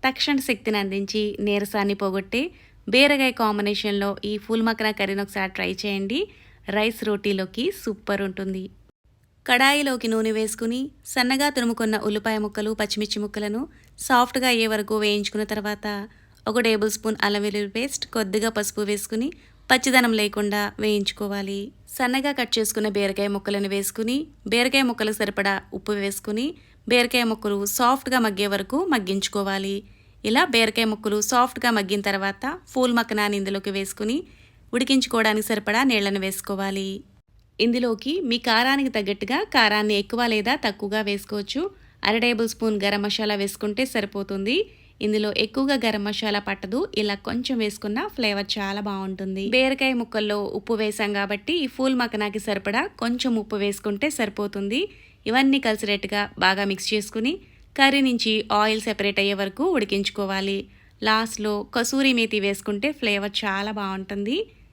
తక్షణ శక్తిని అందించి నీరసాన్ని పోగొట్టే బీరకాయ కాంబినేషన్లో ఈ ఫూల్ మక్నా కర్రీని ఒకసారి ట్రై చేయండి. రైస్ రోటీలోకి సూపర్ ఉంటుంది. కడాయిలోకి నూనె వేసుకుని సన్నగా తురుముకున్న ఉల్లిపాయ ముక్కలు, పచ్చిమిర్చి ముక్కలను సాఫ్ట్గా అయ్యే వరకు వేయించుకున్న తర్వాత 1 టేబుల్ స్పూన్ అల్లం వెల్లుల్లి పేస్ట్, కొద్దిగా పసుపు వేసుకుని పచ్చిదనం లేకుండా వేయించుకోవాలి. సన్నగా కట్ చేసుకున్న బీరకాయ ముక్కలను వేసుకుని బీరకాయ ముక్కలకు సరిపడా ఉప్పు వేసుకుని బీరకాయ ముక్కలు సాఫ్ట్గా మగ్గే వరకు మగ్గించుకోవాలి. ఇలా బీరకాయ ముక్కలు సాఫ్ట్గా మగ్గిన తర్వాత ఫూల్ మక్నాని ఇందులోకి వేసుకుని ఉడికించుకోవడానికి సరిపడా నీళ్లను వేసుకోవాలి. ఇందులోకి మీ కారానికి తగ్గట్టుగా కారాన్ని ఎక్కువ లేదా తక్కువగా వేసుకోవచ్చు. 1/2 టేబుల్ స్పూన్ గరం మసాలా వేసుకుంటే సరిపోతుంది. ఇందులో ఎక్కువగా గరం మసాలా పట్టదు, ఇలా కొంచెం వేసుకున్న ఫ్లేవర్ చాలా బాగుంటుంది. బీరకాయ ముక్కల్లో ఉప్పు వేసాం కాబట్టి ఈ ఫూల్ మక్నాకి సరిపడా కొంచెం ఉప్పు వేసుకుంటే సరిపోతుంది. ఇవన్నీ కలిసినట్టుగా బాగా మిక్స్ చేసుకుని కర్రీ నుంచి ఆయిల్ సెపరేట్ అయ్యే వరకు ఉడికించుకోవాలి. లాస్ట్లో కసూరి మేతి వేసుకుంటే ఫ్లేవర్ చాలా బాగుంటుంది.